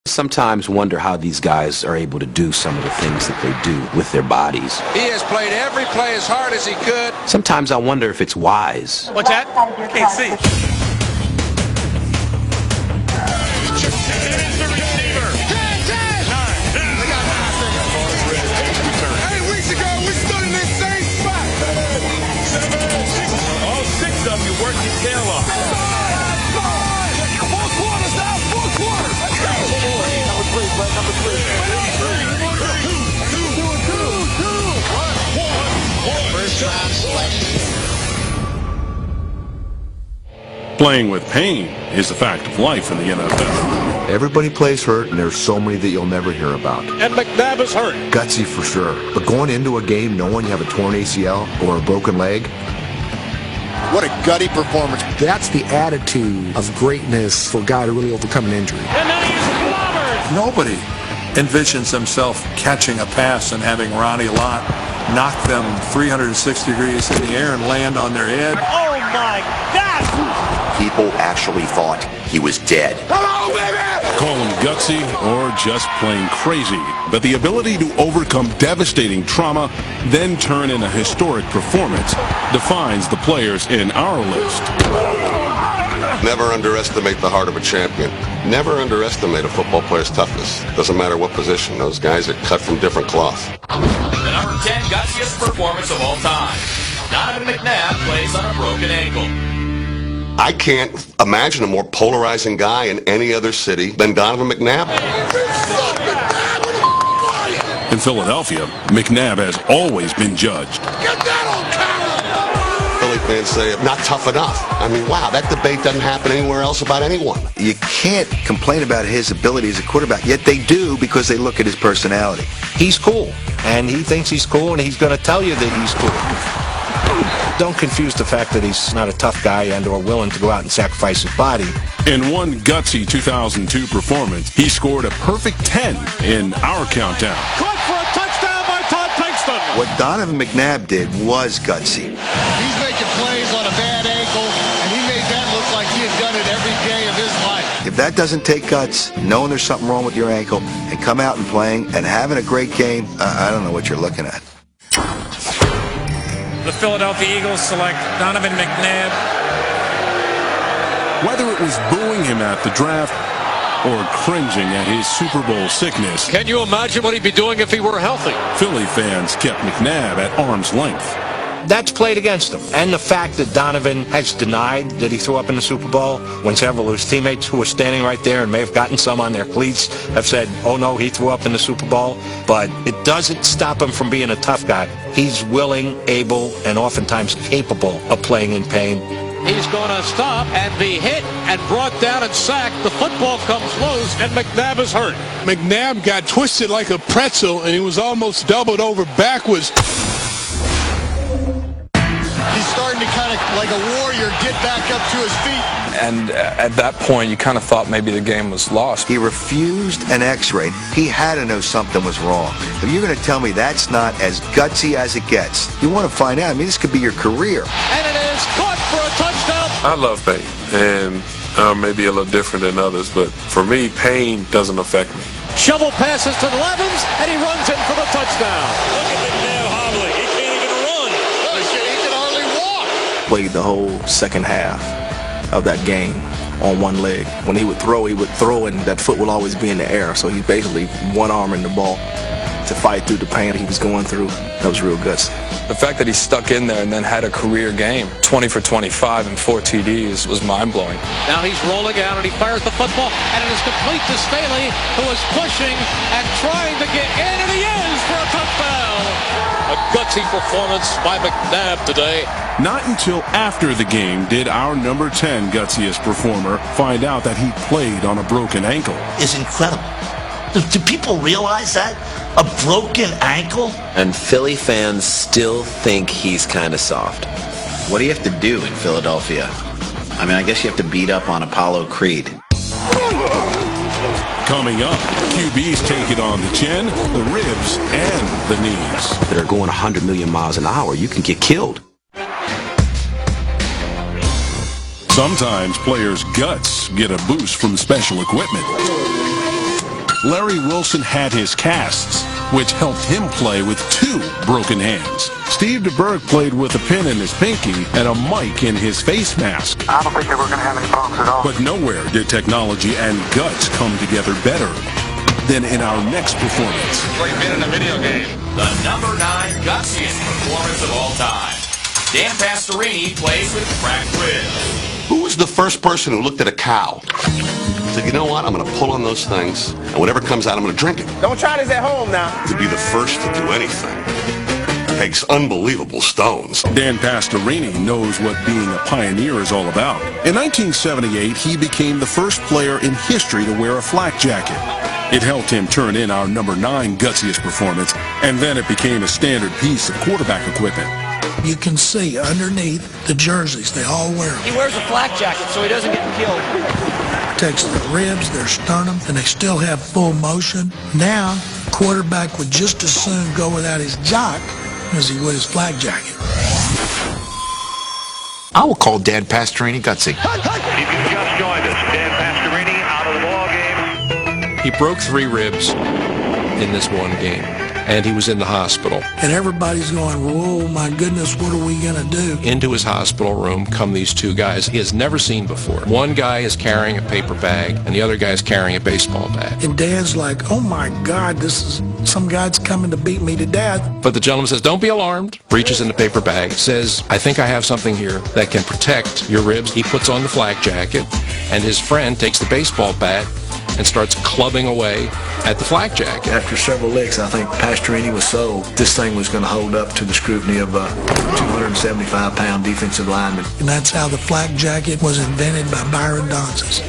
Sometimes wonder how these guys are able to do some of the things that they do with their bodies. He has played every play as hard as he could. Sometimes I wonder if it's wise. What's that? Can't see. Hey, weeks ago, we stood in this same spot. All six of you work your tail off. 4 quarters now, 4 quarters. Let's go. Number 3, play number 3. First time selection. Playing with pain is a fact of life in the NFL. Everybody plays hurt, and there's so many that you'll never hear about. And McNabb is hurt. Gutsy for sure. But going into a game knowing you have a torn ACL or a broken leg, what a gutty performance. That's the attitude of greatness for a guy to really overcome an injury. And now he's clobbered. Nobody envisions themselves catching a pass and having Ronnie Lott knock them 360 degrees in the air and land on their head. Oh my God! People actually thought he was dead. Hello, baby! Call him gutsy or just plain crazy, but the ability to overcome devastating trauma, then turn in a historic performance, defines the players in our list. Never underestimate the heart of a champion. Never underestimate a football player's toughness. Doesn't matter what position. Those guys are cut from different cloth. The number 10 gutsiest performance of all time. Donovan McNabb plays on a broken ankle. I can't imagine a more polarizing guy in any other city than Donovan McNabb. In Philadelphia, McNabb has always been judged. Get that on camera! Philly fans say, not tough enough. I mean, wow, that debate doesn't happen anywhere else about anyone. you can't complain about his ability as a quarterback, yet they do because they look at his personality. He's cool, and he thinks he's cool, and he's going to tell you that he's cool. Don't confuse the fact that he's not a tough guy and or willing to go out and sacrifice his body. In one gutsy 2002 performance, he scored a perfect 10 in our countdown. Caught for a touchdown by Todd Pinkston. What Donovan McNabb did was gutsy. He's making plays on a bad ankle, and he made that look like he had done it every day of his life. If that doesn't take guts, knowing there's something wrong with your ankle, and come out and playing and having a great game, I don't know what you're looking at. The Philadelphia Eagles select Donovan McNabb. Whether it was booing him at the draft or cringing at his Super Bowl sickness, Can you imagine what he'd be doing if he were healthy? Philly fans kept McNabb at arm's length. That's played against him. And the fact that Donovan has denied that he threw up in the Super Bowl when several of his teammates who were standing right there and may have gotten some on their cleats have said, oh no, he threw up in the Super Bowl. But it doesn't stop him from being a tough guy. He's willing, able, and oftentimes capable of playing in pain. He's going to stop and be hit and brought down and sacked. The football comes loose, and McNabb is hurt. McNabb got twisted like a pretzel, and he was almost doubled over backwards. He's starting to kind of, like a warrior, get back up to his feet. And at that point, you kind of thought maybe the game was lost. He refused an x-ray. He had to know something was wrong. If you're going to tell me that's not as gutsy as it gets, you want to find out. I mean, this could be your career. And it is caught for a touchdown. I love pain, and maybe a little different than others, but for me, pain doesn't affect me. Shovel passes to the Levens, and he runs in for the touchdown. Look at McNabb hobbling. He can't even run. He can hardly walk. Played the whole second half of that game on one leg. When he would throw and that foot will always be in the air. So he's basically one arm in the ball to fight through the pain he was going through. That was real gutsy. The fact that he stuck in there and then had a career game, 20 for 25 and 4 TDs, was mind-blowing. Now he's rolling out, and he fires the football, and it is complete to Staley, who is pushing and trying to get in, and he is for a touchdown. A gutsy performance by McNabb today. Not until after the game did our number 10 gutsiest performer find out that he played on a broken ankle. Is incredible. Do people realize that? A broken ankle? And Philly fans still think he's kind of soft. What do you have to do in Philadelphia? I mean, I guess you have to beat up on Apollo Creed. Coming up, QBs take it on the chin, the ribs, and the knees. That are going 100 million miles an hour, you can get killed. Sometimes players' guts get a boost from special equipment. Larry Wilson had his casts, which helped him play with 2 broken hands. Steve DeBerg played with a pin in his pinky and a mic in his face mask. I don't think that we're going to have any problems at all. But nowhere did technology and guts come together better than in our next performance. Like being in a video game. The number 9 gutsiest performance of all time. Dan Pastorini plays with cracked ribs. Who was the first person who looked at a cow? Said, you know what? I'm going to pull on those things, and whatever comes out, I'm going to drink it. Don't try this at home now. To be the first to do anything takes unbelievable stones. Dan Pastorini knows what being a pioneer is all about. In 1978, he became the first player in history to wear a flak jacket. It helped him turn in our number 9 gutsiest performance, and then it became a standard piece of quarterback equipment. You can see underneath the jerseys, they all wear them. He wears a flak jacket so he doesn't get killed. Protects their ribs, their sternum, and they still have full motion. Now, quarterback would just as soon go without his jock as he would his flak jacket. I will call Dan Pastorini gutsy. If you just joined us, Dan Pastorini out of the ball game. He broke 3 ribs in this one game, and he was in the hospital. And everybody's going, oh my goodness, what are we going to do? Into his hospital room come these 2 guys he has never seen before. One guy is carrying a paper bag, and the other guy is carrying a baseball bat. And Dan's like, oh my God, some guy's coming to beat me to death. But the gentleman says, don't be alarmed. Reaches in the paper bag, says, I think I have something here that can protect your ribs. He puts on the flak jacket, and his friend takes the baseball bat and starts clubbing away at the flak jacket. After several licks, I think Pastorini was sold. This thing was going to hold up to the scrutiny of a 275-pound defensive lineman. And that's how the flak jacket was invented by Byron Donsis.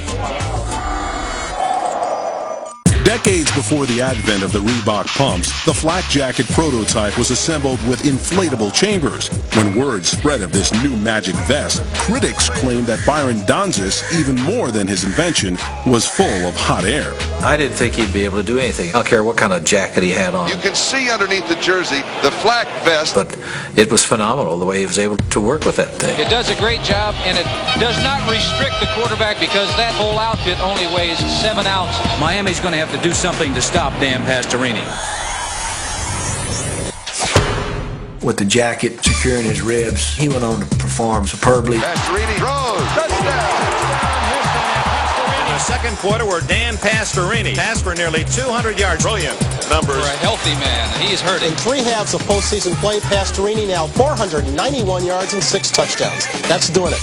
Decades before the advent of the Reebok pumps, the flak jacket prototype was assembled with inflatable chambers. When word spread of this new magic vest, critics claimed that Byron Donsis, even more than his invention, was full of hot air. I didn't think he'd be able to do anything. I don't care what kind of jacket he had on. You can see underneath the jersey the flak vest. But it was phenomenal the way he was able to work with that thing. It does a great job, and it does not restrict the quarterback because that whole outfit only weighs 7 ounces. Miami's going to have to do something to stop Dan Pastorini. With the jacket securing his ribs, he went on to perform superbly. Pastorini throws. Touchdown. In the second quarter, where Dan Pastorini passed for nearly 200 yards. Brilliant numbers. For a healthy man, he's hurting. In 3 halves of postseason play, Pastorini now 491 yards and 6 touchdowns. That's doing it.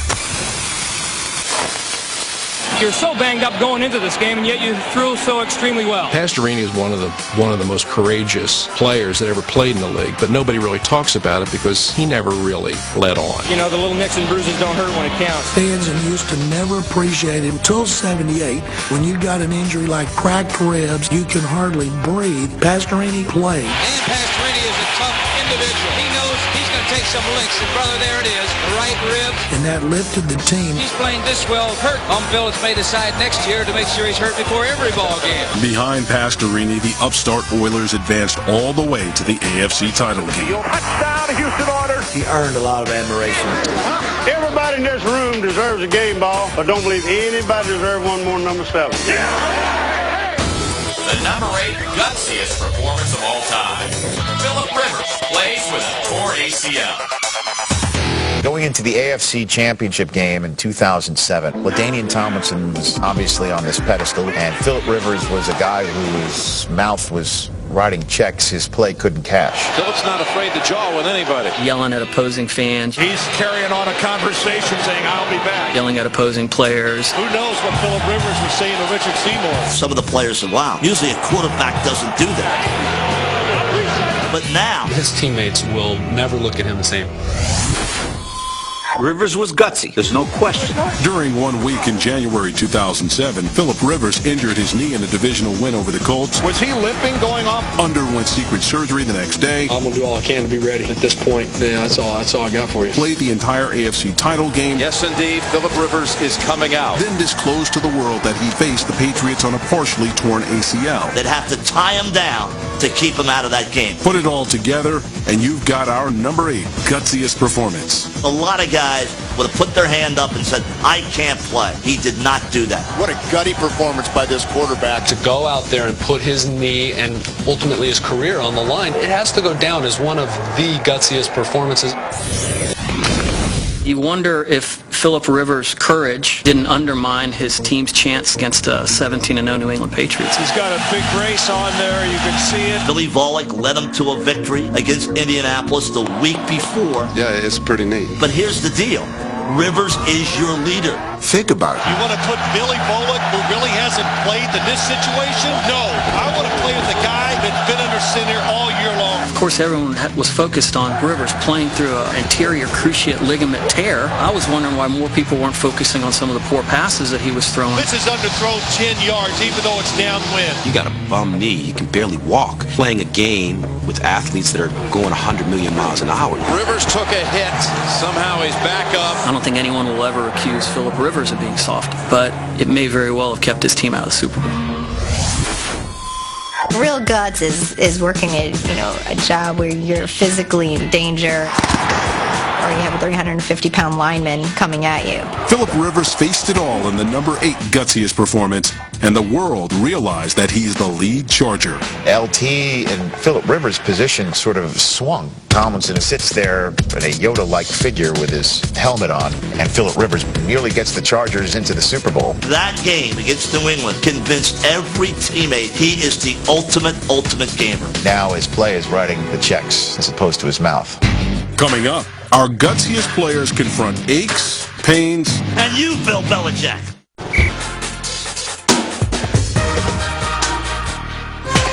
You're so banged up going into this game, and yet you threw so extremely well. Pastorini is one of the most courageous players that ever played in the league, but nobody really talks about it because he never really let on. You know, the little nicks and bruises don't hurt when it counts. Fans used to never appreciate him until 78. When you got an injury like cracked ribs, you can hardly breathe. Pastorini played. Dan Pastorini is a tough individual. He knows he's going to take some licks, and brother, there it is, the right rib. And that lifted the team. He's playing this well, hurt. Phillips may decide next year to make sure he's hurt before every ball game. Behind Pastorini, the upstart Oilers advanced all the way to the AFC title game. Touchdown, Houston Oilers. He earned a lot of admiration. Everybody in this room deserves a game ball, but don't believe anybody deserves one more than number 7. The number 8 gutsiest performance of all time. Phillip Rivers plays with a torn ACL. Going into the AFC Championship game in 2007, LaDainian Tomlinson was obviously on this pedestal, and Phillip Rivers was a guy whose mouth was writing checks his play couldn't cash. Phillip's not afraid to jaw with anybody. Yelling at opposing fans. He's carrying on a conversation saying, I'll be back. Yelling at opposing players. Who knows what Phillip Rivers was saying to Richard Seymour? Some of the players said, wow, usually a quarterback doesn't do that. But now, His teammates will never look at him the same. Rivers was gutsy. There's no question. During 1 week in January 2007, Phillip Rivers injured his knee in a divisional win over the Colts. Was he limping going off? Underwent secret surgery the next day. I'm going to do all I can to be ready at this point. Yeah, that's all I got for you. Played the entire AFC title game. Yes, indeed. Phillip Rivers is coming out. Then disclosed to the world that he faced the Patriots on a partially torn ACL. They'd have to tie him down to keep him out of that game. Put it all together, and you've got our number 8 gutsiest performance. A lot of guys would have put their hand up and said, I can't play. He did not do that. What a gutty performance by this quarterback. To go out there and put his knee and ultimately his career on the line, it has to go down as one of the gutsiest performances. You wonder if Philip Rivers' courage didn't undermine his team's chance against a 17-0 New England Patriots. He's got a big brace on there. You can see it. Billy Volek led him to a victory against Indianapolis the week before. Yeah, it's pretty neat. But here's the deal. Rivers is your leader. Think about it. You want to put Billy Volek, who really hasn't played in this situation? No. I want to play with the guy that's been under center all year long. Of course, everyone was focused on Rivers playing through an anterior cruciate ligament tear. I was wondering why more people weren't focusing on some of the poor passes that he was throwing. This is underthrown 10 yards, even though it's downwind. You got a bum knee. You can barely walk. Playing a game with athletes that are going 100 million miles an hour. Rivers took a hit. Somehow he's back up. I don't think anyone will ever accuse Philip Rivers of being soft, but it may very well have kept his team out of the Super Bowl. Real guts is working a job where you're physically in danger, or you have a 350-pound lineman coming at you. Philip Rivers faced it all in the number 8 gutsiest performance, and the world realized that he's the lead Charger. LT and Philip Rivers' position sort of swung. Tomlinson sits there in a Yoda-like figure with his helmet on, and Philip Rivers nearly gets the Chargers into the Super Bowl. That game against New England convinced every teammate he is the ultimate gamer. Now his play is writing the checks as opposed to his mouth. Coming up, our gutsiest players confront aches, pains, and you, Bill Belichick.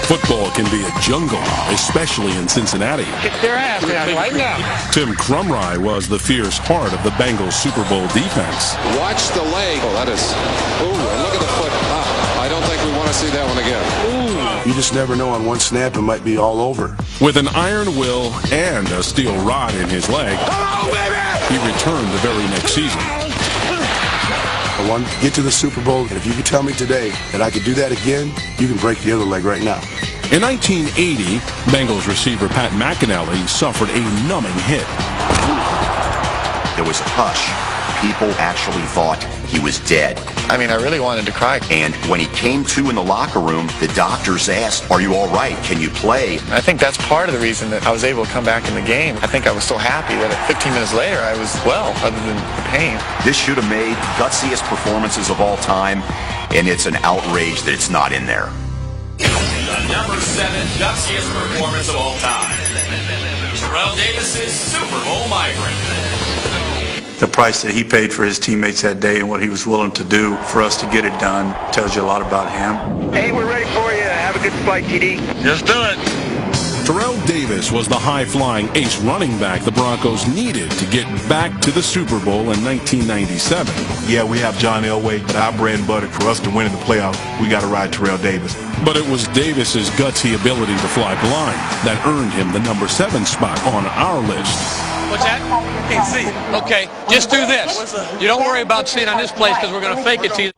Football can be a jungle, especially in Cincinnati. Kick their ass right now. Tim Crumry was the fierce heart of the Bengals Super Bowl defense. Watch the leg. Oh, that is... Ooh, and look at the foot. I don't think we want to see that one again. Ooh. You just never know. On one snap, it might be all over. With an iron will and a steel rod in his leg, he returned the very next season. I want to get to the Super Bowl, and if you could tell me today that I could do that again, you can break the other leg right now. In 1980, Bengals receiver Pat McInally suffered a numbing hit. There was a hush. People actually thought he was dead. I mean, I really wanted to cry. And when he came to in the locker room, the doctors asked, "Are you all right? Can you play?" I think that's part of the reason that I was able to come back in the game. I think I was so happy that 15 minutes later I was well, other than the pain. This should have made gutsiest performances of all time, and it's an outrage that it's not in there. The number 7 gutsiest performance of all time. Terrell Davis's Super Bowl migrant. The price that he paid for his teammates that day and what he was willing to do for us to get it done tells you a lot about him. Hey, we're ready for you. Have a good flight, TD. Just do it. Terrell Davis was the high-flying ace running back the Broncos needed to get back to the Super Bowl in 1997. Yeah, we have John Elway, but our bread and butter for us to win in the playoffs, we got to ride Terrell Davis. But it was Davis's gutsy ability to fly blind that earned him the number 7 spot on our list. What's that? Can't see it. Okay, just do this. You don't worry about seeing on this place because we're going to fake it to you.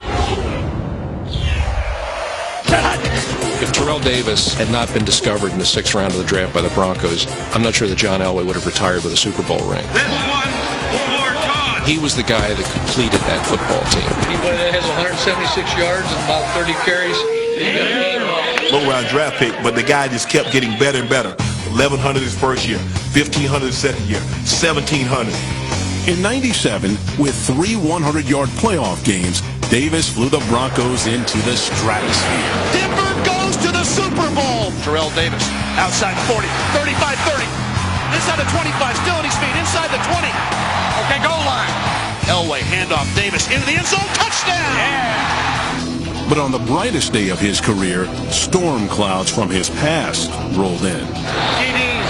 If Terrell Davis had not been discovered in the 6th round of the draft by the Broncos, I'm not sure that John Elway would have retired with a Super Bowl ring. He was the guy that completed that football team. Anybody that has 176 yards and about 30 carries, Low-round draft pick, but the guy just kept getting better and better. 1,100 his first year, 1,500 his second year, 1,700. In '97, with 3 100-yard playoff games, Davis flew the Broncos into the stratosphere. Denver goes to the Super Bowl. Terrell Davis, outside 40, 35, 30. Inside the 25, still at his feet, inside the 20. Okay, goal line. Elway, handoff, Davis, into the end zone, touchdown! Yeah! But on the brightest day of his career, storm clouds from his past rolled in. TDs,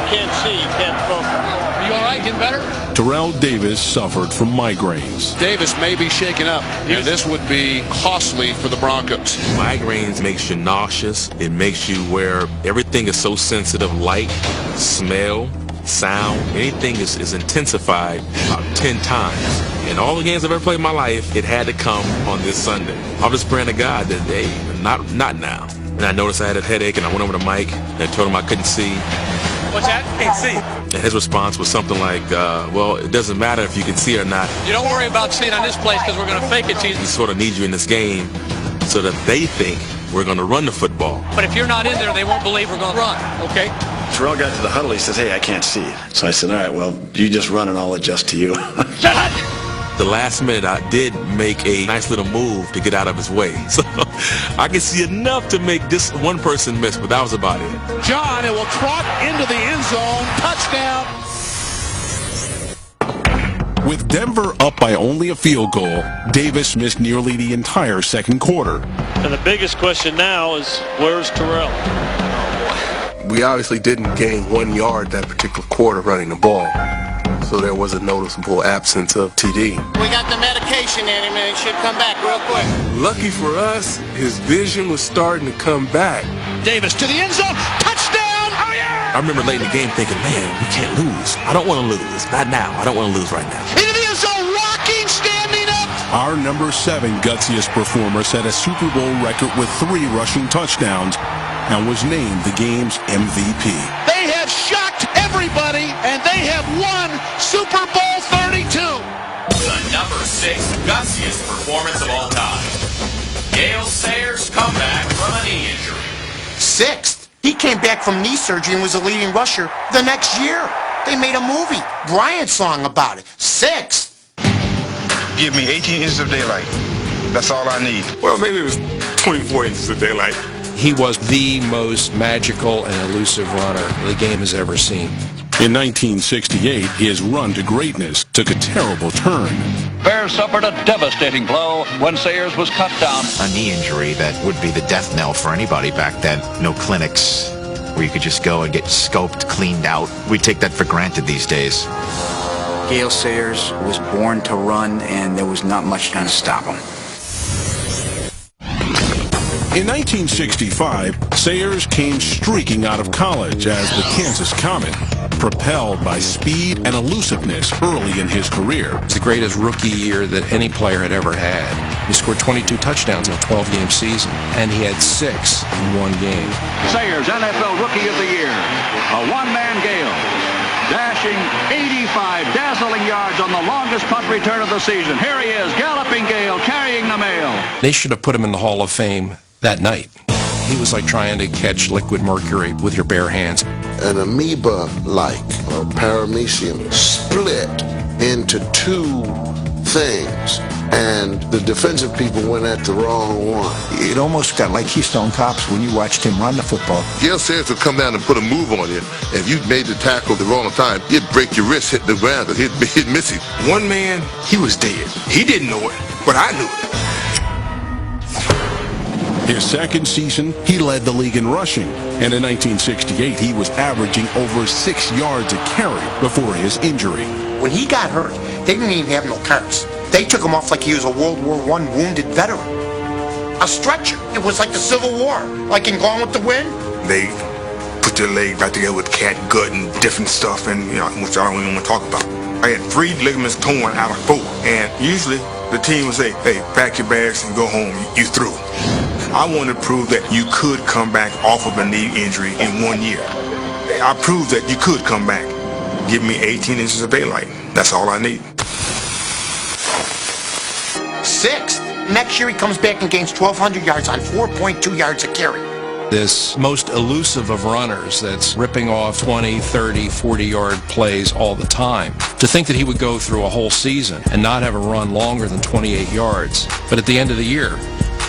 can't see, can't focus. Are you all right? Getting better? Terrell Davis suffered from migraines. Davis may be shaken up, and this would be costly for the Broncos. Migraines makes you nauseous. It makes you where everything is so sensitive, light, smell, sound, anything is intensified about 10 times. In all the games I've ever played in my life, it had to come on this Sunday. I'm just praying to God that they, not now. And I noticed I had a headache, and I went over to Mike, and I told him I couldn't see. What's that? Can't see. And his response was something like, well, it doesn't matter if you can see or not. You don't worry about seeing on this place because we're going to fake it to you. We sort of need you in this game so that they think we're going to run the football. But if you're not in there, they won't believe we're going to run, okay? Terrell got to the huddle. He says, hey, I can't see. So I said, all right, well, you just run and I'll adjust to you. The last minute, I did make a nice little move to get out of his way. So I could see enough to make this one person miss, but that was about it. John, it will trot into the end zone. Touchdown. With Denver up by only a field goal, Davis missed nearly the entire second quarter. And the biggest question now is, where's Terrell? We obviously didn't gain 1 yard that particular quarter running the ball. So there was a noticeable absence of TD. We got the medication in him and it should come back real quick. Lucky for us, his vision was starting to come back. Davis to the end zone. Touchdown! Oh, yeah! I remember late in the game thinking, man, we can't lose. I don't want to lose. Not now. I don't want to lose right now. Into the end zone, rocking, standing up. Our number 7 gutsiest performer set a Super Bowl record with 3 rushing touchdowns and was named the game's MVP. They have shocked everybody, and they have won Super Bowl 32. The number 6 gutsiest performance of all time. Gale Sayers' comeback from a knee injury. 6th. He came back from knee surgery and was a leading rusher the next year. They made a movie, Bryant song about it. 6th. Give me 18 inches of daylight. That's all I need. Well, maybe it was 24 inches of daylight. He was the most magical and elusive runner the game has ever seen. In 1968, his run to greatness took a terrible turn. Bears suffered a devastating blow when Sayers was cut down. A knee injury that would be the death knell for anybody back then. No clinics where you could just go and get scoped, cleaned out. We take that for granted these days. Gale Sayers was born to run, and there was not much going to stop him. In 1965, Sayers came streaking out of college as the Kansas Comet, propelled by speed and elusiveness early in his career. It's the greatest rookie year that any player had ever had. He scored 22 touchdowns in a 12-game season, and he had 6 in one game. Sayers, NFL Rookie of the Year, a one-man Gale, dashing 85 dazzling yards on the longest punt return of the season. Here he is, galloping Gale, carrying the mail. They should have put him in the Hall of Fame that night. He was like trying to catch liquid mercury with your bare hands. An amoeba-like or paramecium split into 2 things, and the defensive people went at the wrong one. It almost got like Keystone Cops when you watched him run the football. Gale Sayers would come down and put a move on you, and if you made the tackle the wrong time, he'd break your wrist, hit the ground, and he'd miss you. One man, he was dead. He didn't know it, but I knew it. His second season, he led the league in rushing, and in 1968, he was averaging over 6 yards a carry before his injury. When he got hurt, they didn't even have no carts. They took him off like he was a World War I wounded veteran. A stretcher. It was like the Civil War, like in Gone with the Wind. They put your leg back together with cat gut and different stuff, and which I don't even want to talk about. I had 3 ligaments torn out of 4, and usually the team would say, hey, pack your bags and go home, you through. I wanted to prove that you could come back off of a knee injury in 1 year. I proved that you could come back. Give me 18 inches of daylight. That's all I need. 6th. Next year he comes back and gains 1,200 yards on 4.2 yards a carry. This most elusive of runners that's ripping off 20, 30, 40-yard plays all the time. To think that he would go through a whole season and not have a run longer than 28 yards, but at the end of the year,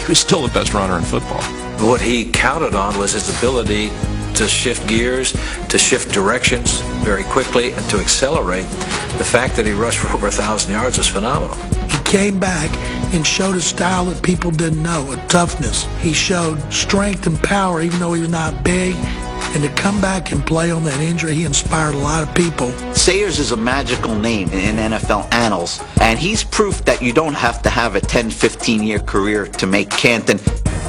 he was still the best runner in football. What he counted on was his ability to shift gears, to shift directions very quickly, and to accelerate. The fact that he rushed for over 1,000 yards was phenomenal. He came back and showed a style that people didn't know, a toughness. He showed strength and power even though he was not big. And to come back and play on that injury, he inspired a lot of people. Sayers is a magical name in NFL annals, and he's proof that you don't have to have a 10, 15-year career to make Canton.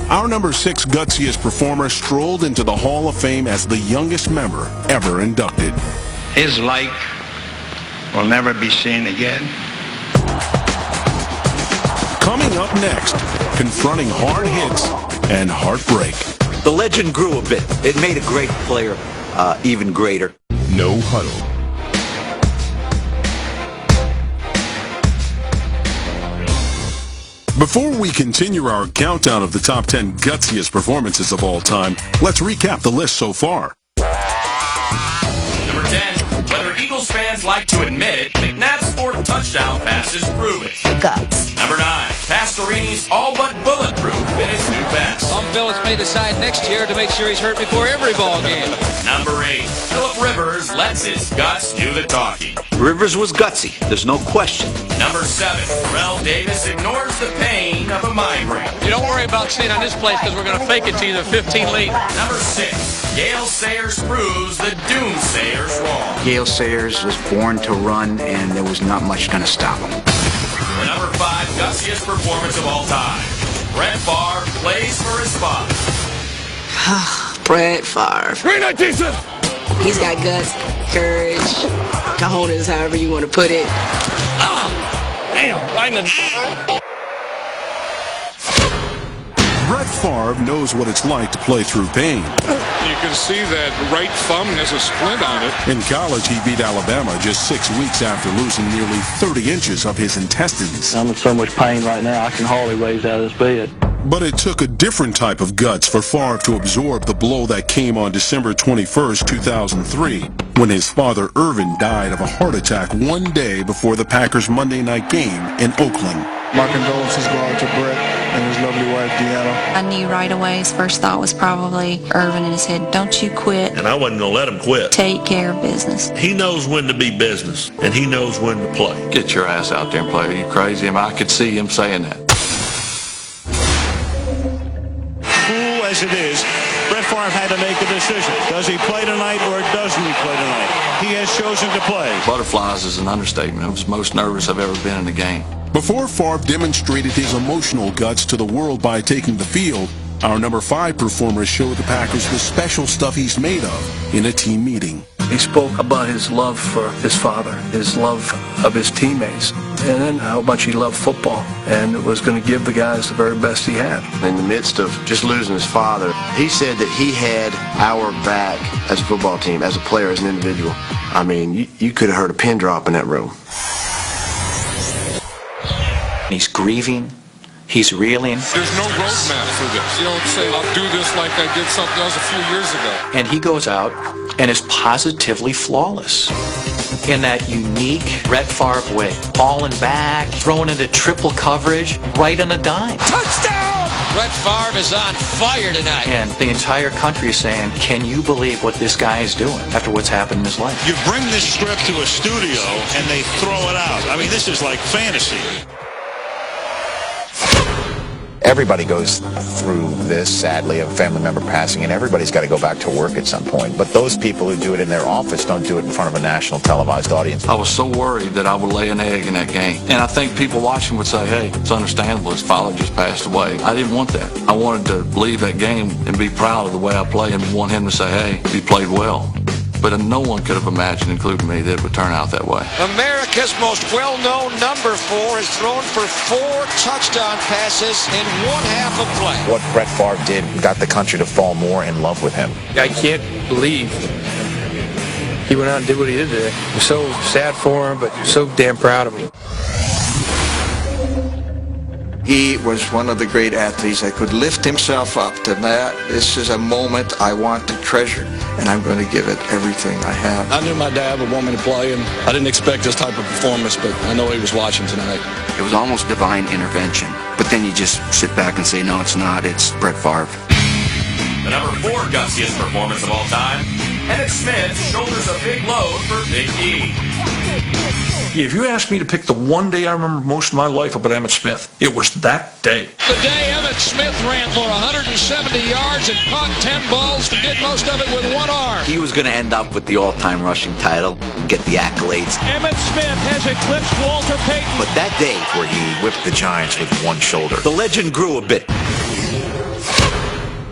Our number 6 gutsiest performer strolled into the Hall of Fame as the youngest member ever inducted. His like will never be seen again. Coming up next, confronting hard hits and heartbreak. The legend grew a bit. It made a great player even greater. No Huddle. Before we continue our countdown of the top 10 gutsiest performances of all time, let's recap the list so far. Number 10, whether Eagles fans like to admit it, McNabb's 4 touchdown passes prove it. Guts. Number 9, Pastorini's all but bulletproof in his new vest. Some Phillips may decide next year to make sure he's hurt before every ball game. Number 8, Phillip Rivers lets his guts do the talking. Rivers was gutsy. There's no question. Number 7, Terrell Davis ignores the pain of a migraine. You don't worry about seeing on this place because we're going to fake it to you. They're 15 lead. Number 6, Gale Sayers proves the doomsayers wrong. Gale Sayers was born to run, and there was not much going to stop him. For number 5, gutsiest performance of all time, Brett Favre plays for his father. Brett Favre. He's got guts, courage, cojones, however you want to put it. Damn, right in the... Brett Favre knows what it's like to play through pain. You can see that right thumb has a splint on it. In college, he beat Alabama just 6 weeks after losing nearly 30 inches of his intestines. I'm in so much pain right now, I can hardly raise out of this bed. But it took a different type of guts for Favre to absorb the blow that came on December 21st, 2003, when his father Irvin died of a heart attack one day before the Packers' Monday night game in Oakland. My condolences go out to Brett and his lovely wife, Deanna. I knew right away his first thought was probably Irvin in his head, don't you quit. And I wasn't going to let him quit. Take care of business. He knows when to be business, and he knows when to play. Get your ass out there and play. Are you crazy? I could see him saying that. Cool as it is, Brett Favre had to make a decision. Does he play tonight or doesn't he play tonight? He has chosen to play. Butterflies is an understatement. I was the most nervous I've ever been in a game. Before Favre demonstrated his emotional guts to the world by taking the field, our number 5 performer showed the Packers the special stuff he's made of in a team meeting. He spoke about his love for his father, his love of his teammates, and then how much he loved football and was going to give the guys the very best he had. In the midst of just losing his father, he said that he had our back as a football team, as a player, as an individual. I mean, you could have heard a pin drop in that room. He's grieving. He's reeling. There's no roadmap for this. You don't say, I'll do this like I did something else a few years ago. And he goes out and is positively flawless in that unique Brett Favre way. Falling back, throwing into triple coverage, right on a dime. Touchdown! Brett Favre is on fire tonight. And the entire country is saying, can you believe what this guy is doing after what's happened in his life? You bring this script to a studio and they throw it out. I mean, this is like fantasy. Everybody goes through this, sadly, of a family member passing, and everybody's got to go back to work at some point. But those people who do it in their office don't do it in front of a national televised audience. I was so worried that I would lay an egg in that game. And I think people watching would say, hey, it's understandable. His father just passed away. I didn't want that. I wanted to leave that game and be proud of the way I played and want him to say, hey, he played well. But no one could have imagined, including me, that it would turn out that way. America's most well-known number 4 has thrown for 4 touchdown passes in one half of play. What Brett Favre did got the country to fall more in love with him. I can't believe he went out and did what he did today. I'm so sad for him, but so damn proud of him. He was one of the great athletes that could lift himself up to that. This is a moment I want to treasure, and I'm going to give it everything I have. I knew my dad would want me to play, and I didn't expect this type of performance, but I know he was watching tonight. It was almost divine intervention. But then you just sit back and say, no, it's not. It's Brett Favre. The number 4 gutsiest performance of all time, Emmitt Smith shoulders a big load for Big E. If you asked me to pick the one day I remember most of my life about Emmitt Smith, it was that day. The day Emmitt Smith ran for 170 yards and caught 10 balls and did most of it with one arm. He was going to end up with the all-time rushing title and get the accolades. Emmitt Smith has eclipsed Walter Payton. But that day, Where he whipped the Giants with one shoulder. the legend grew a bit.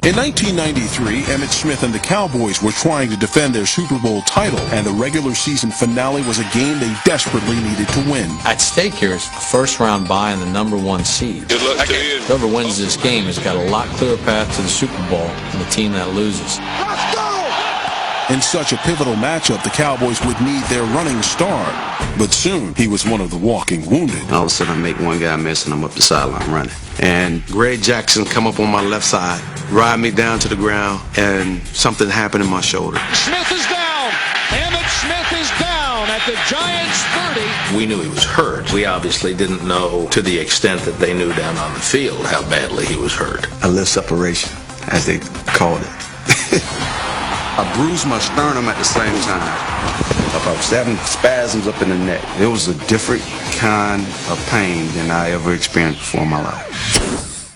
In 1993, Emmitt Smith and the Cowboys were trying to defend their Super Bowl title, and the regular season finale was a game they desperately needed to win. At stake here is a first-round bye and the number 1 seed. Good luck to you. Whoever wins this game has got a lot clearer path to the Super Bowl than the team that loses. Let's go! In such a pivotal matchup, the Cowboys would need their running star. But soon, he was one of the walking wounded. All of a sudden, I make one guy miss, and I'm up the sideline running. And Greg Jackson come up on my left side, ride me down to the ground, and something happened in my shoulder. Smith is down. Emmitt Smith is down at the Giants 30. We knew he was hurt. We obviously didn't know to the extent that they knew down on the field how badly he was hurt. A lip separation, as they called it. I bruised my sternum at the same time. I was having spasms up in the neck. It was a different kind of pain than I ever experienced before in my life.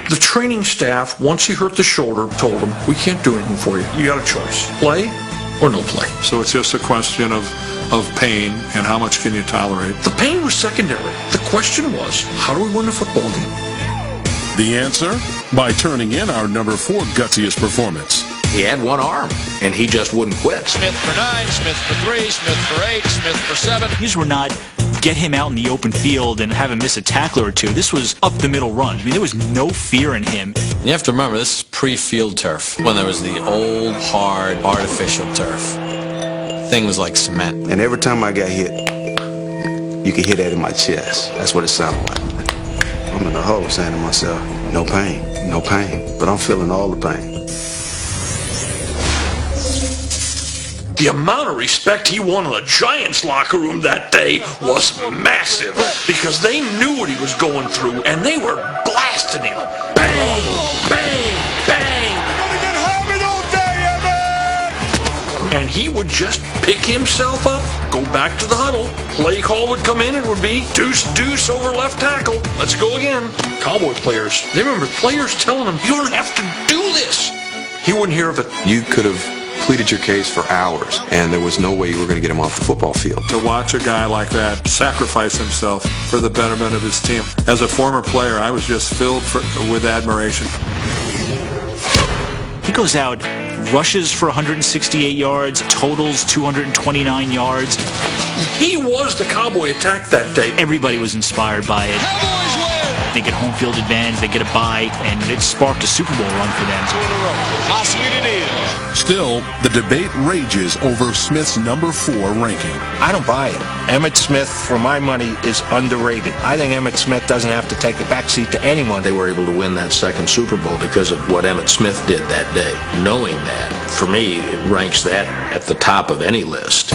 The training staff, once he hurt the shoulder, told him, we can't do anything for you. You got a choice. Play or no play. So it's just a question of pain and how much can you tolerate. The pain was secondary. The question was, how do we win a football game? The answer? By turning in our number 4 gutsiest performance. He had one arm, and he just wouldn't quit. Smith for 9, Smith for 3, Smith for 8, Smith for 7. These were not get him out in the open field and have him miss a tackle or two. This was up the middle run. I mean, there was no fear in him. You have to remember, this is pre-field turf, when there was the old, hard, artificial turf. Thing was like cement. And every time I got hit, you could hear that in my chest. That's what it sounded like. I'm in the hole saying to myself, no pain, no pain. But I'm feeling all the pain. The amount of respect he won in the Giants locker room that day was massive because they knew what he was going through and they were blasting him. Bang, bang, bang. And he would just pick himself up, go back to the huddle. Play call would come in and it would be deuce over left tackle. Let's go again. Cowboy players, they remember players telling him, you don't have to do this. He wouldn't hear of it. You could have pleaded your case for hours, and there was no way you were going to get him off the football field. To watch a guy like that sacrifice himself for the betterment of his team. As a former player, I was just filled with admiration. He goes out, rushes for 168 yards, totals 229 yards. He was the Cowboy attack that day. Everybody was inspired by it. They get home field advantage, they get a bye, and it sparked a Super Bowl run for them. 2 in a row. How sweet it is. Still, the debate rages over Smith's number 4 ranking. I don't buy it. Emmitt Smith, for my money, is underrated. I think Emmitt Smith doesn't have to take a backseat to anyone. They were able to win that second Super Bowl because of what Emmitt Smith did that day. Knowing that, for me, it ranks that at the top of any list.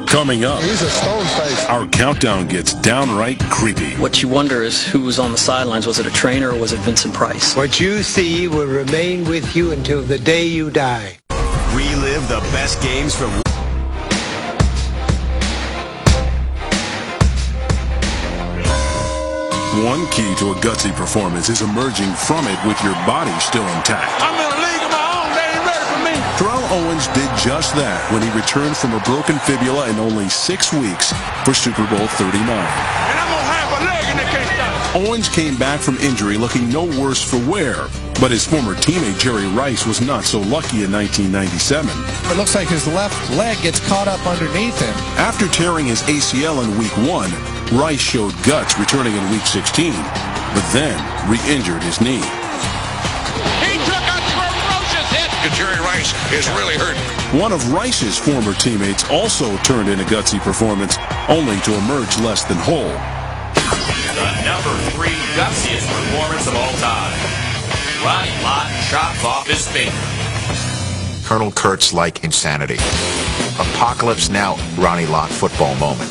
Coming up, He's a stone face. Our countdown gets downright creepy. What you wonder is who was on the sidelines. Was it a trainer or was it Vincent Price? What you see will remain with you until the day you die. Relive the best games from... One key to a gutsy performance is emerging from it with your body still intact. I'm in a league of my own. They ain't ready for me. Terrell Owens did just that when he returned from a broken fibula in only 6 weeks for Super Bowl 39. And I'm going to have a leg and they can't stop. Owens came back from injury looking no worse for wear, but his former teammate Jerry Rice was not so lucky in 1997. It looks like his left leg gets caught up underneath him. After tearing his ACL in Week 1, Rice showed guts returning in Week 16, but then re-injured his knee. He took a ferocious hit. Jerry Rice is really hurt. One of Rice's former teammates also turned in a gutsy performance, only to emerge less than whole. The number 3 gutsiest performance of all time. Ronnie Lott chops off his finger. Colonel Kurtz-like insanity. Apocalypse Now, Ronnie Lott football moment.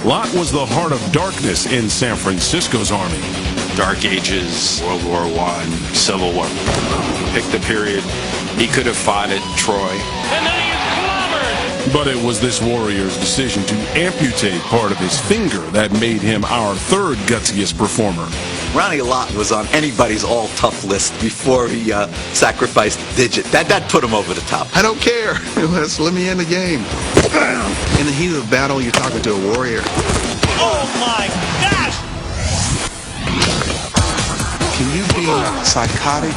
Lott was the heart of darkness in San Francisco's army. Dark Ages, World War I, Civil War. Pick the period. He could have fought at Troy. And then he is clobbered. But it was this warrior's decision to amputate part of his finger that made him our 3rd gutsiest performer. Ronnie Lott was on anybody's all-tough list before he sacrificed a digit. That put him over the top. I don't care. Let me end the game. In the heat of the battle, you're talking to a warrior. Oh, my gosh. Can you be psychotic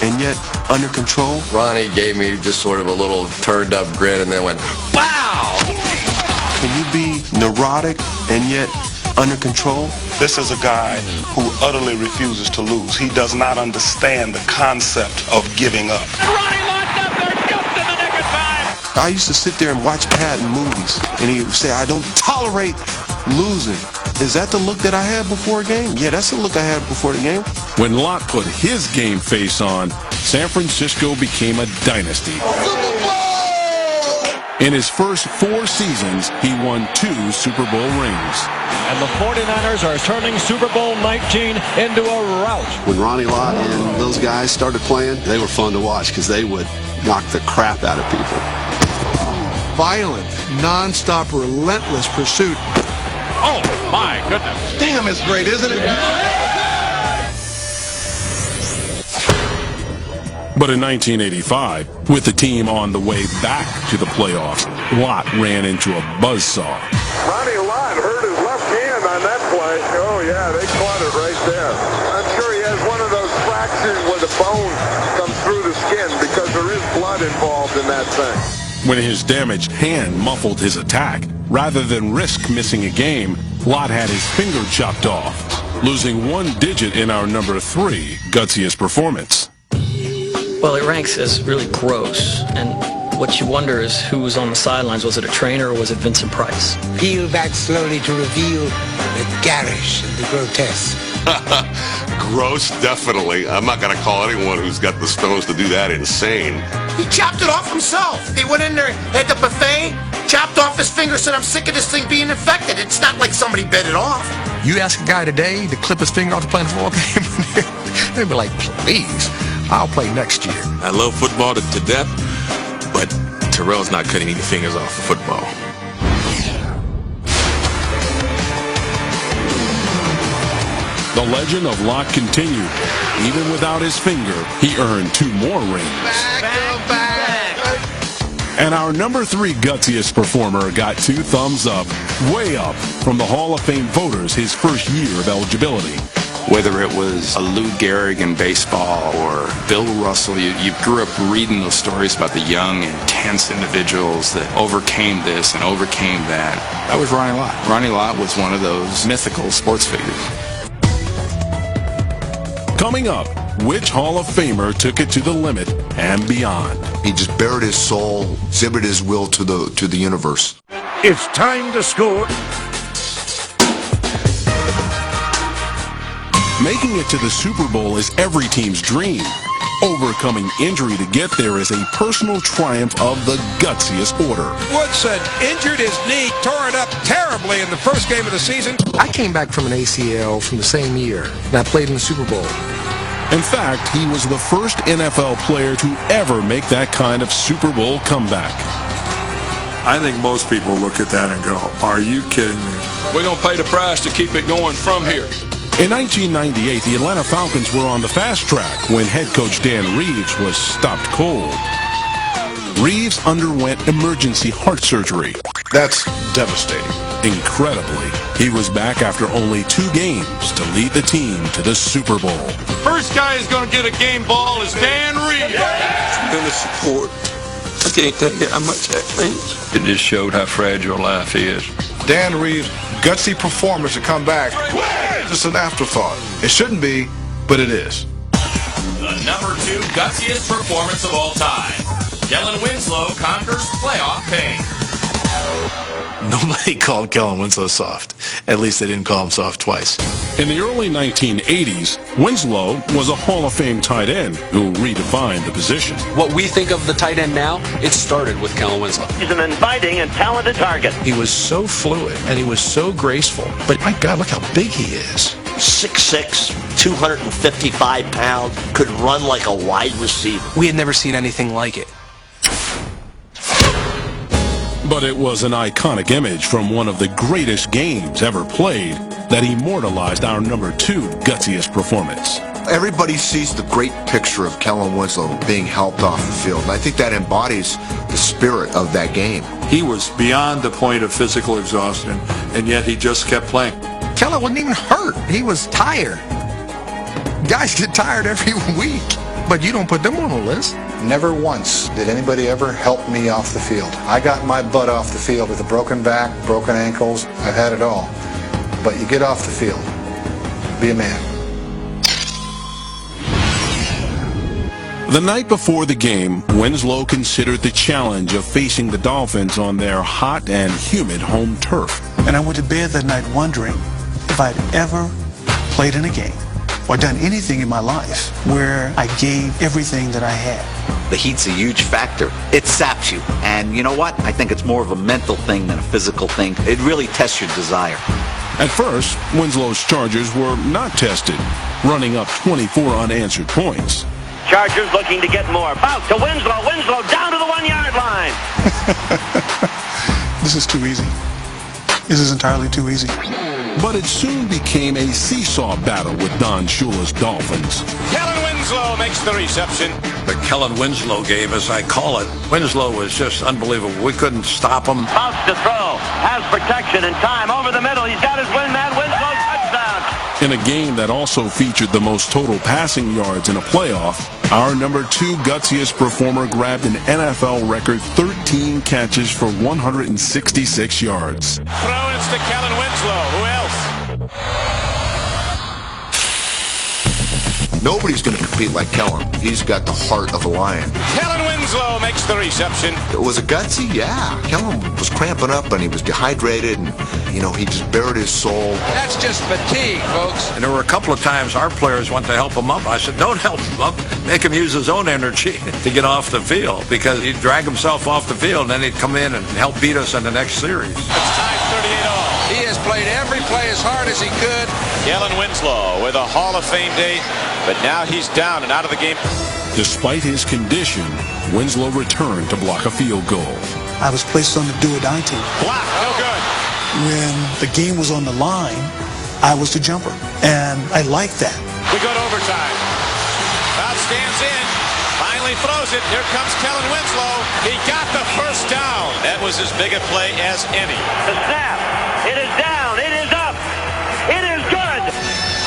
and yet under control? Ronnie gave me just sort of a little turned up grin and then went, Wow. Can you be neurotic and yet under control? This is a guy who utterly refuses to lose. He does not understand the concept of giving up. Ronnie Lott's up there, jumped in the I used to sit there and watch Pat in movies, and he would say, I don't tolerate losing. Is that the look that I had before a game? Yeah, that's the look I had before the game. When Lott put his game face on, San Francisco became a dynasty. In his first 4 seasons, he won 2 Super Bowl rings. And the 49ers are turning Super Bowl 19 into a rout. When Ronnie Lott and those guys started playing, they were fun to watch because they would knock the crap out of people. Violent, non-stop, relentless pursuit. Oh, my goodness. Damn, it's great, isn't it? But in 1985, with the team on the way back to the playoffs, Lott ran into a buzzsaw. Ronnie Lott hurt his left hand on that play. Oh, yeah, they caught it right there. I'm sure he has one of those fractures where the bone comes through the skin because there is blood involved in that thing. When his damaged hand muffled his attack, rather than risk missing a game, Lott had his finger chopped off, losing 1 digit in our number 3 Gutsiest Performance. Well, it ranks as really gross, and what you wonder is who was on the sidelines. Was it a trainer or was it Vincent Price? Peel back slowly to reveal the garish and the grotesque. Gross, definitely. I'm not going to call anyone who's got the stones to do that insane. He chopped it off himself. He went in there at the buffet, chopped off his finger, said, I'm sick of this thing being infected. It's not like somebody bit it off. You ask a guy today to clip his finger off to play in a football game, they'd be like, please, I'll play next year. I love football to death, but Terrell's not cutting any fingers off of football. The legend of Lott continued. Even without his finger, he earned 2 more rings. And our number 3 Gutsiest Performer got 2 thumbs up, way up, from the Hall of Fame voters his first year of eligibility. Whether it was a Lou Gehrig in baseball or Bill Russell, you grew up reading those stories about the young, intense individuals that overcame this and overcame that. That was Ronnie Lott. Ronnie Lott was one of those mythical sports figures. Coming up, which Hall of Famer took it to the limit and beyond? He just bared his soul, exhibited his will to the universe. It's time to score. Making it to the Super Bowl is every team's dream. Overcoming injury to get there is a personal triumph of the gutsiest order. Woodson injured his knee, tore it up terribly in the first game of the season. I came back from an ACL from the same year, and I played in the Super Bowl. In fact, he was the first NFL player to ever make that kind of Super Bowl comeback. I think most people look at that and go, are you kidding me? We're going to pay the price to keep it going from here. In 1998, the Atlanta Falcons were on the fast track when head coach Dan Reeves was stopped cold. Reeves underwent emergency heart surgery. That's devastating. Incredibly, he was back after only 2 games to lead the team to the Super Bowl. First guy who's going to get a game ball is Dan Reeves. It's been a support. I can't tell you how much that means. It just showed how fragile life is. Dan Reeves' gutsy performance to come back. Just an afterthought. It shouldn't be, but it is. The number 2 gutsiest performance of all time. Kellen Winslow conquers playoff pain. Nobody called Kellen Winslow soft. At least they didn't call him soft twice. In the early 1980s, Winslow was a Hall of Fame tight end who redefined the position. What we think of the tight end now, it started with Kellen Winslow. He's an inviting and talented target. He was so fluid, and he was so graceful. But my God, look how big he is. 6'6", 255 pounds, could run like a wide receiver. We had never seen anything like it. But it was an iconic image from one of the greatest games ever played that immortalized our number 2 gutsiest performance. Everybody sees the great picture of Kellen Winslow being helped off the field, and I think that embodies the spirit of that game. He was beyond the point of physical exhaustion, and yet he just kept playing. Kellen wasn't even hurt. He was tired. Guys get tired every week, but you don't put them on the list. Never once did anybody ever help me off the field. I got my butt off the field with a broken back, broken ankles. I've had it all. But you get off the field. Be a man. The night before the game, Winslow considered the challenge of facing the Dolphins on their hot and humid home turf. And I went to bed that night wondering if I'd ever played in a game or done anything in my life where I gave everything that I had. The heat's a huge factor. It saps you. And you know what? I think it's more of a mental thing than a physical thing. It really tests your desire. At first, Winslow's Chargers were not tested, running up 24 unanswered points. Chargers looking to get more. Bout to Winslow. Winslow down to the 1 yard line. This is too easy. This is entirely too easy. But it soon became a seesaw battle with Don Shula's Dolphins. Kellen Winslow makes the reception. The Kellen Winslow game, as I call it. Winslow was just unbelievable. We couldn't stop him. Bouts to throw. Has protection and time over the middle. He's got his win man. Winslow touchdown. In a game that also featured the most total passing yards in a playoff, our number 2 gutsiest performer grabbed an NFL record 13 catches for 166 yards. Throw-ins to Kellen Winslow. Who else? Nobody's going to compete like Kellen. He's got the heart of a lion. Kellen Winslow makes the reception. Was it gutsy? Yeah. Kellen was cramping up and he was dehydrated and, he just bared his soul. That's just fatigue, folks. And there were a couple of times our players went to help him up. I said, don't help him up. Make him use his own energy to get off the field, because he'd drag himself off the field and then he'd come in and help beat us in the next series. It's tied 38 all. He has played every play as hard as he could. Kellen Winslow with a Hall of Fame day, but now he's down and out of the game. Despite his condition, Winslow returned to block a field goal. I was placed on the do-or-die team. Block, no good. When the game was on the line, I was the jumper, and I liked that. We go to overtime. Bout stands in, finally throws it. Here comes Kellen Winslow. He got the first down. That was as big a play as any. The snap. It is down. It is up. It is good.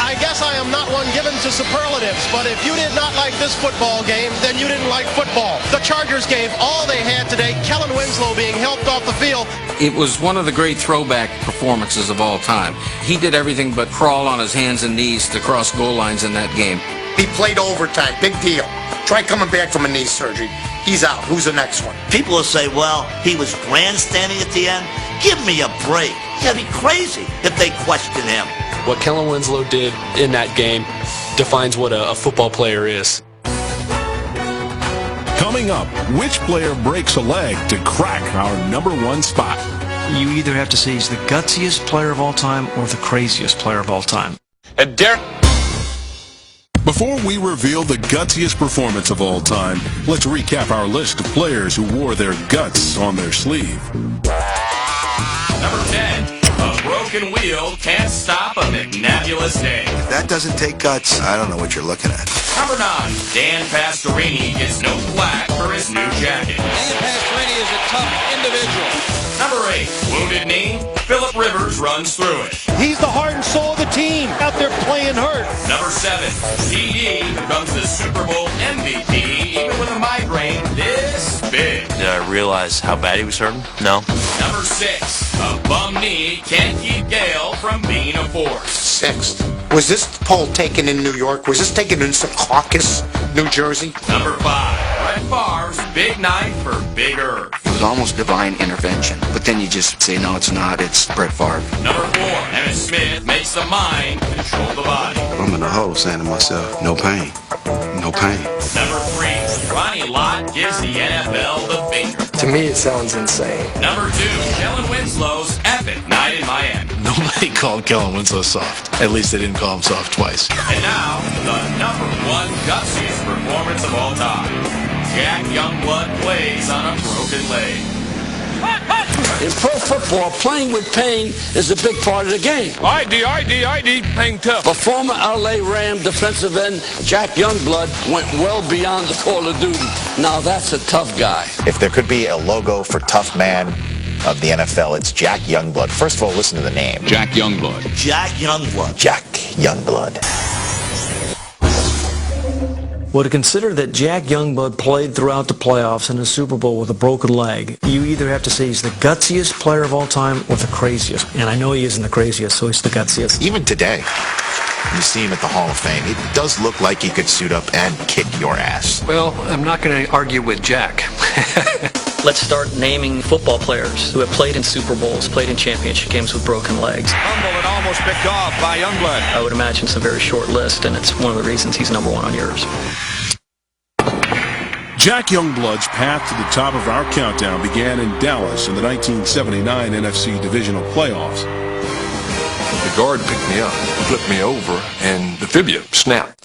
I guess I am not one given to superlatives, but if you did not like this football game, then you didn't like football. The Chargers gave all they had today. Kellen Winslow being helped off the field. It was one of the great throwback performances of all time. He did everything but crawl on his hands and knees to cross goal lines in that game. He played overtime. Big deal. Try coming back from a knee surgery. He's out. Who's the next one? People will say, well, he was grandstanding at the end. Give me a break. You'd be crazy if they question him. What Kellen Winslow did in that game defines what a football player is. Coming up, which player breaks a leg to crack our number 1 spot? You either have to say he's the gutsiest player of all time or the craziest player of all time. And Derek. Before we reveal the gutsiest performance of all time, let's recap our list of players who wore their guts on their sleeve. Number 10. A broken wheel can't stop a McNabulous day. If that doesn't take guts, I don't know what you're looking at. Number 9. Dan Pastorini gets no flack for his new jacket. Dan Pastorini is a tough individual. Number 8. Wounded knee. Phillip Rivers runs through it. He's the heart and soul of the team out there playing hurt. Number 7. CD becomes the Super Bowl MVP even with a migraine this big. Did I realize how bad he was hurting? No. Number 6. A bum knee can't keep Gale from being a force. 6th. Was this poll taken in New York? Was this taken in Secaucus, New Jersey? Number 5. Brett Favre's big night for Big Earth. It was almost divine intervention, but then you just say, no, it's not. It's Brett Favre. Number 4. Emmitt Smith makes the mind control the body. I'm in the huddle saying to myself, no pain. No pain. Number 3. Ronnie Lott gives the NFL the finger. To me, it sounds insane. Number 2. Kellen Winslow's epic night in Miami. Nobody called Kellen Winslow soft. At least they didn't call him soft twice. And now, the number 1 gutsiest performance of all time. Jack Youngblood plays on a broken leg. In pro football, playing with pain is a big part of the game. ID, hang tough. But former LA Ram defensive end Jack Youngblood went well beyond the call of duty. Now that's a tough guy. If there could be a logo for tough man of the NFL, it's Jack Youngblood. First of all, listen to the name. Jack Youngblood. Jack Youngblood. Jack Youngblood. Well, to consider that Jack Youngblood played throughout the playoffs in the Super Bowl with a broken leg, you either have to say he's the gutsiest player of all time or the craziest. And I know he isn't the craziest, so he's the gutsiest. Even today, you see him at the Hall of Fame. He does look like he could suit up and kick your ass. Well, I'm not going to argue with Jack. Let's start naming football players who have played in Super Bowls, played in championship games with broken legs. Fumble and almost picked off by Youngblood. I would imagine it's a very short list, and it's one of the reasons he's number one on yours. Jack Youngblood's path to the top of our countdown began in Dallas in the 1979 NFC Divisional Playoffs. The guard picked me up, flipped me over, and the fibula snapped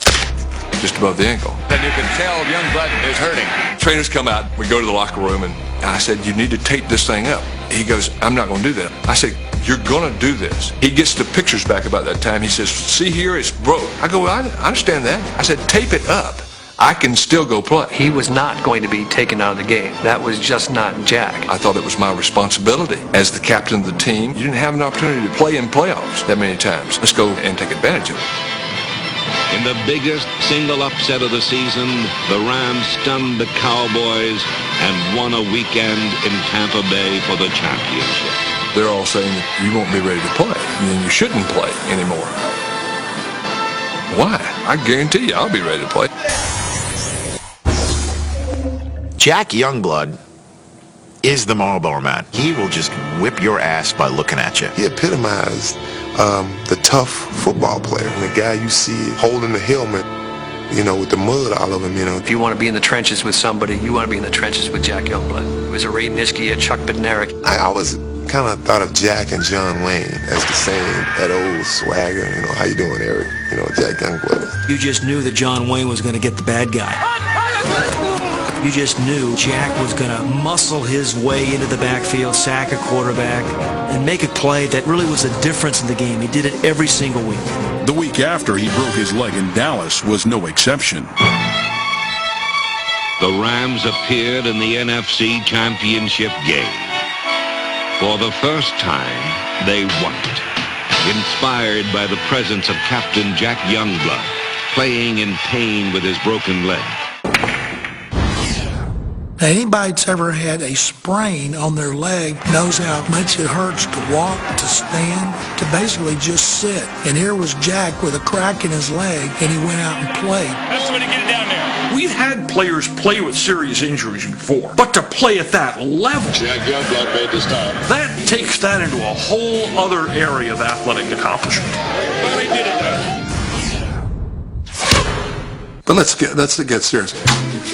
just above the ankle. And you can tell Youngblood is hurting. Trainers come out, we go to the locker room, and I said, you need to tape this thing up. He goes, I'm not going to do that. I said, you're going to do this. He gets the pictures back about that time. He says, see here, it's broke. I go, well, I understand that. I said, tape it up. I can still go play. He was not going to be taken out of the game. That was just not Jack. I thought it was my responsibility as the captain of the team. You didn't have an opportunity to play in playoffs that many times. Let's go and take advantage of it. In the biggest single upset of the season, the Rams stunned the Cowboys and won a weekend in Tampa Bay for the championship. They're all saying that you won't be ready to play, and you shouldn't play anymore. Why? I guarantee you I'll be ready to play. Jack Youngblood is the Marlboro Man. He will just whip your ass by looking at you. He epitomized the tough football player. And the guy you see holding the helmet, you know, with the mud all over him, you know. If you want to be in the trenches with somebody, you want to be in the trenches with Jack Youngblood. It was a Ray Nitschke, a Chuck Bednarik. I always kind of thought of Jack and John Wayne as the same, that old swagger, you know, how you doing, Eric? You know, Jack Youngblood. You just knew that John Wayne was going to get the bad guy. You just knew Jack was going to muscle his way into the backfield, sack a quarterback, and make a play that really was a difference in the game. He did it every single week. The week after he broke his leg in Dallas was no exception. The Rams appeared in the NFC Championship game. For the first time, they won it, inspired by the presence of Captain Jack Youngblood, playing in pain with his broken leg. Now, anybody that's ever had a sprain on their leg knows how much it hurts to walk, to stand, to basically just sit. And here was Jack with a crack in his leg, and he went out and played. That's when he get it down there. We've had players play with serious injuries before, but to play at that level, Jack Youngblood made the start. that takes that into a whole other area of athletic accomplishment. But he did it though. But let's get serious.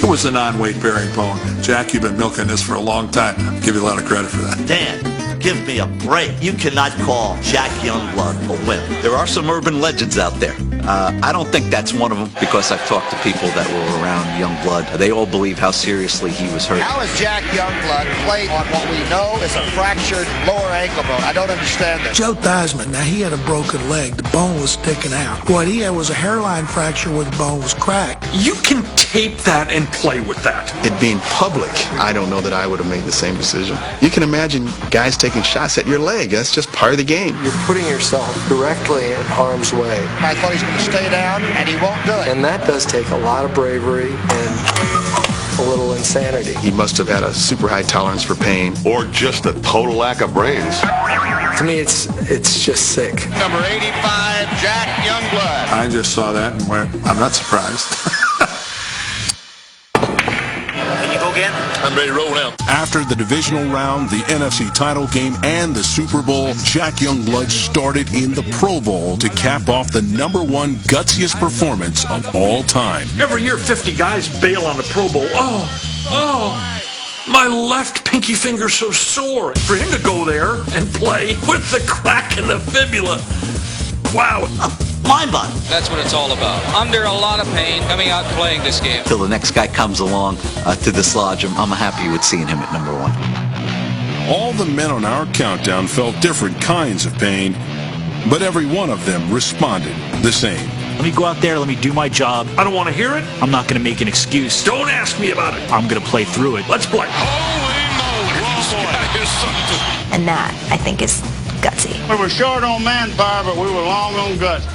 It was the non-weight bearing bone. Jack, you've been milking this for a long time. I'll give you a lot of credit for that. Dan, give me a break. You cannot call Jack Youngblood a wimp. There are some urban legends out there. I don't think that's one of them because I've talked to people that were around Youngblood. They all believe how seriously he was hurt. How has Jack Youngblood played on what we know is a fractured lower ankle bone? I don't understand this. Joe Theismann, now he had a broken leg. The bone was sticking out. What he had was a hairline fracture where the bone was cracked. You can tape that and play with that. It being public, I don't know that I would have made the same decision. You can imagine guys taking shots at your leg. That's just part of the game. You're putting yourself directly in harm's way. I thought he's going to stay down, and he won't do it. And that does take a lot of bravery and a little insanity. He must have had a super high tolerance for pain. Or just a total lack of brains. To me, it's just sick. Number 85, Jack Youngblood. I just saw that and went, I'm not surprised. Can you go again? I'm ready to roll now. After the divisional round, the NFC title game, and the Super Bowl, Jack Youngblood started in the Pro Bowl to cap off the #1 gutsiest performance of all time. Every year, 50 guys bail on the Pro Bowl. My left pinky finger's so sore. For him to go there and play with the crack in the fibula, wow. Mind-boggling. That's what it's all about. Under a lot of pain, coming out and playing this game. Till the next guy comes along to dislodge him, I'm happy with seeing him at #1. All the men on our countdown felt different kinds of pain, but every one of them responded the same. Let me go out there, let me do my job. I don't want to hear it. I'm not going to make an excuse. Don't ask me about it. I'm going to play through it. Let's play. And that, I think, is gutsy. We were short on manpower, but we were long on guts.